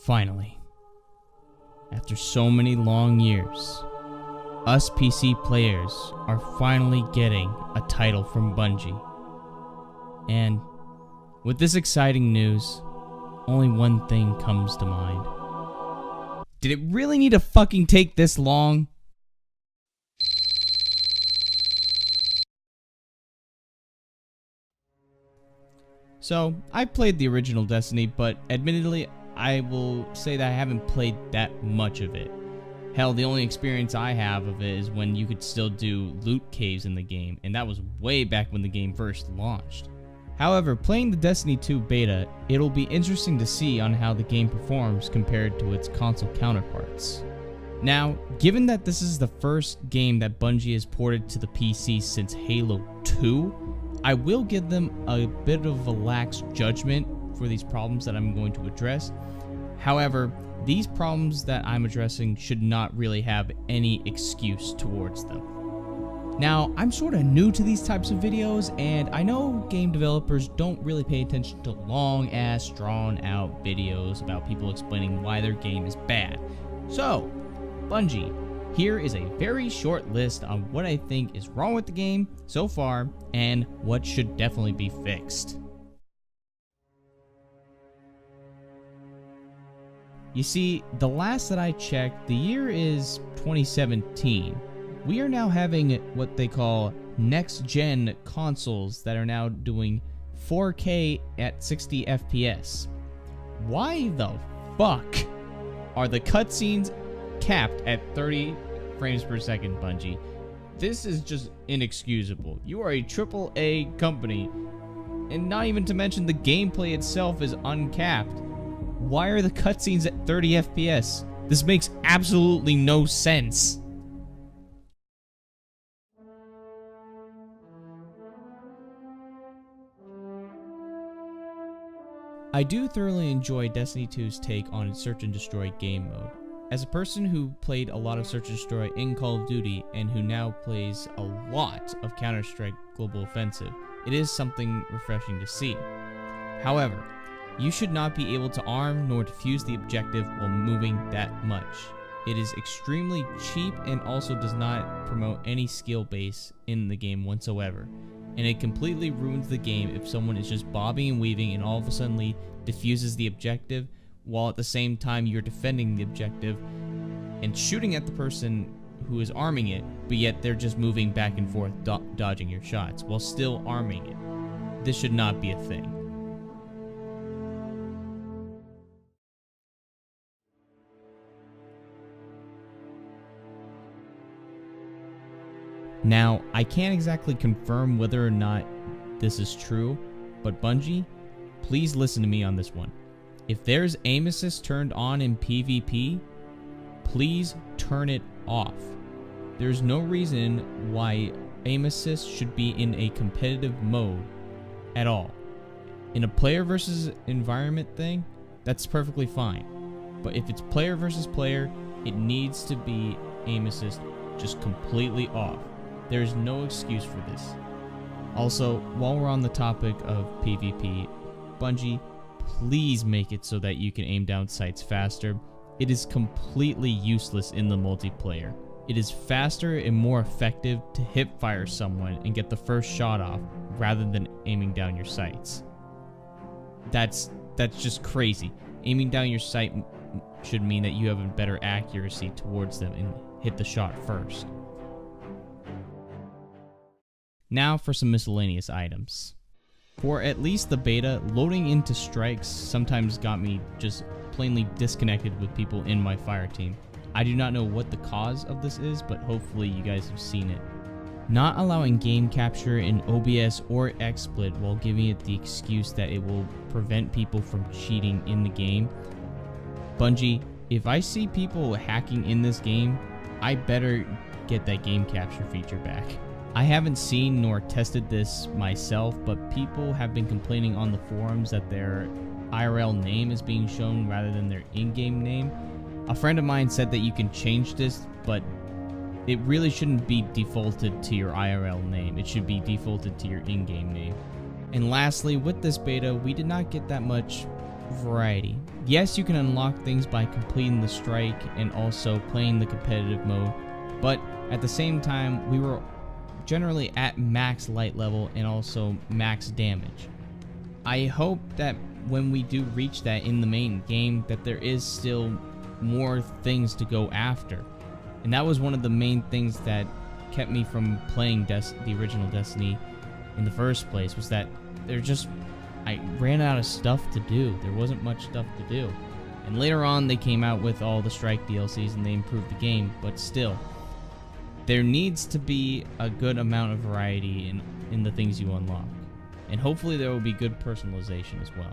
Finally, after so many long years, us PC players are finally getting a title from Bungie. And with this exciting news, only one thing comes to mind. Did it really need to fucking take this long? So, I played the original Destiny, but admittedly, I will say that I haven't played that much of it. Hell, the only experience I have of it is when you could still do loot caves in the game, and that was way back when the game first launched. However, playing the Destiny 2 beta, it'll be interesting to see on how the game performs compared to its console counterparts. Now, given that this is the first game that Bungie has ported to the PC since Halo 2, I will give them a bit of a lax judgment for these problems that I'm going to address. However, these problems that I'm addressing should not really have any excuse towards them. Now, I'm sort of new to these types of videos, and I know game developers don't really pay attention to long-ass, drawn-out videos about people explaining why their game is bad. So, Bungie, here is a very short list on what I think is wrong with the game so far, and what should definitely be fixed. You see, the last that I checked, the year is 2017. We are now having what they call next-gen consoles that are now doing 4K at 60 FPS. Why the fuck are the cutscenes capped at 30 frames per second, Bungie? This is just inexcusable. You are a AAA company, and not even to mention the gameplay itself is uncapped. Why are the cutscenes at 30 FPS? This makes absolutely no sense. I do thoroughly enjoy Destiny 2's take on its Search and Destroy game mode. As a person who played a lot of Search and Destroy in Call of Duty and who now plays a lot of Counter-Strike Global Offensive, it is something refreshing to see. However, you should not be able to arm nor defuse the objective while moving that much. It is extremely cheap and also does not promote any skill base in the game whatsoever. And it completely ruins the game if someone is just bobbing and weaving and all of a sudden defuses the objective while at the same time you're defending the objective and shooting at the person who is arming it, but yet they're just moving back and forth dodging your shots while still arming it. This should not be a thing. Now, I can't exactly confirm whether or not this is true, but Bungie, please listen to me on this one. If there's aim assist turned on in PvP, please turn it off. There's no reason why aim assist should be in a competitive mode at all. In a player versus environment thing, that's perfectly fine. But if it's player versus player, it needs to be aim assist just completely off. There's no excuse for this. Also, while we're on the topic of PvP, Bungie, please make it so that you can aim down sights faster. It is completely useless in the multiplayer. It is faster and more effective to hipfire someone and get the first shot off rather than aiming down your sights. That's just crazy. Aiming down your sight should mean that you have a better accuracy towards them and hit the shot first. Now for some miscellaneous items. For at least the beta, loading into strikes sometimes got me just plainly disconnected with people in my fire team. I do not know what the cause of this is, but hopefully you guys have seen it. Not allowing game capture in OBS or XSplit while giving it the excuse that it will prevent people from cheating in the game. Bungie, if I see people hacking in this game, I better get that game capture feature back. I haven't seen nor tested this myself, but people have been complaining on the forums that their IRL name is being shown rather than their in-game name. A friend of mine said that you can change this, but it really shouldn't be defaulted to your IRL name. It should be defaulted to your in-game name. And lastly, with this beta, we did not get that much variety. Yes, you can unlock things by completing the strike and also playing the competitive mode, but at the same time, we were generally at max light level and also max damage. I hope that when we do reach that in the main game, that there is still more things to go after. And that was one of the main things that kept me from playing the original Destiny in the first place, was that I ran out of stuff to do. There wasn't much stuff to do. And later on, they came out with all the Strike DLCs and they improved the game, but still, there needs to be a good amount of variety in the things you unlock. And hopefully there will be good personalization as well.